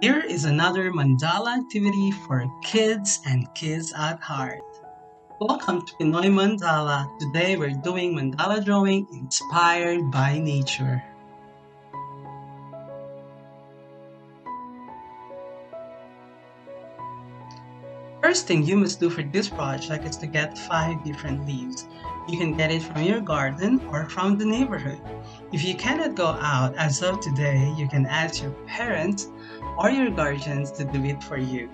Here is another mandala activity for kids and kids at heart. Welcome to Pinoy Mandala. Today we're doing mandala drawing inspired by nature. First thing you must do for this project is to get 5 different leaves. You can get it from your garden or from the neighborhood. If you cannot go out as of today, you can ask your parents or your guardians to do it for you.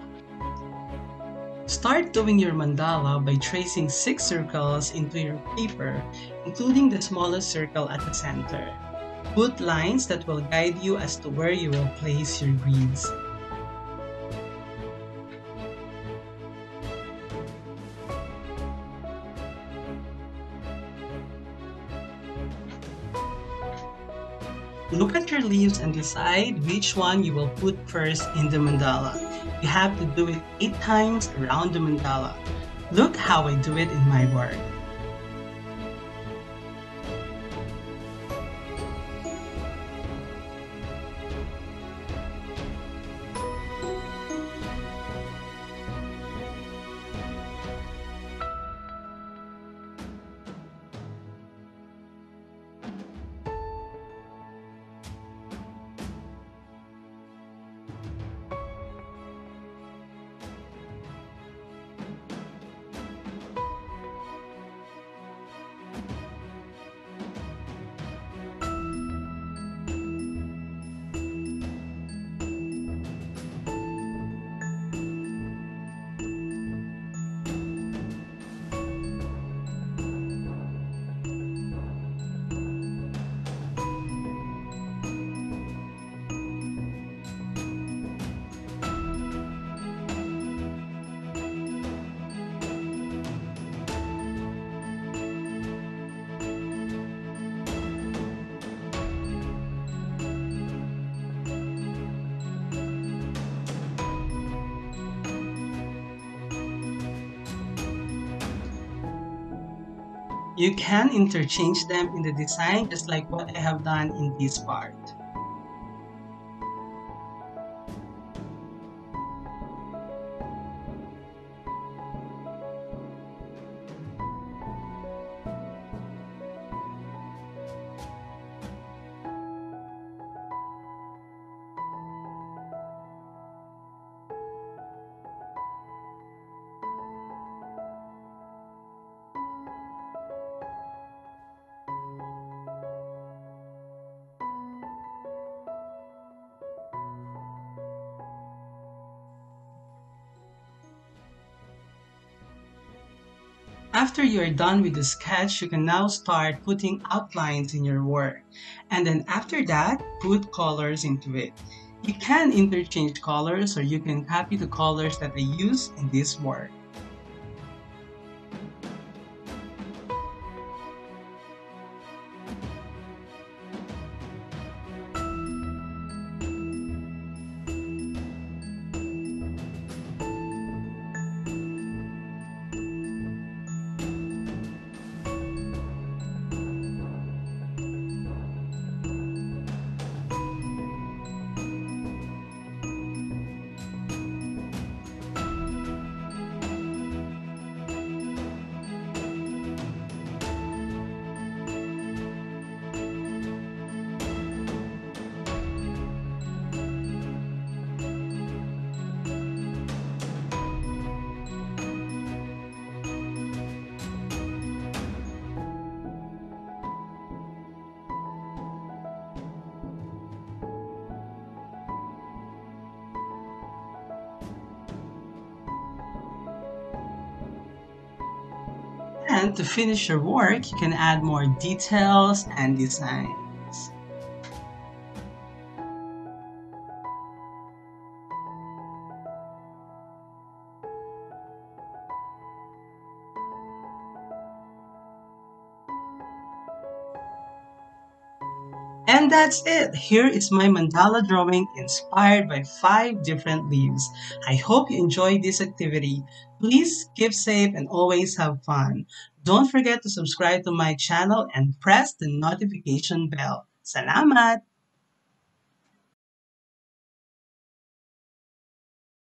Start doing your mandala by tracing 6 circles into your paper, including the smallest circle at the center. Put lines that will guide you as to where you will place your beads. Look at your leaves and decide which one you will put first in the mandala. You have to do it 8 times around the mandala. Look how I do it in my work. You can interchange them in the design just like what I have done in this part. After you're done with the sketch, you can now start putting outlines in your work. And then after that, put colors into it. You can interchange colors or you can copy the colors that I use in this work. And to finish your work, you can add more details and designs. And that's it. Here is my mandala drawing inspired by 5 different leaves. I hope you enjoyed this activity. Please keep safe and always have fun. Don't forget to subscribe to my channel and press the notification bell. Salamat!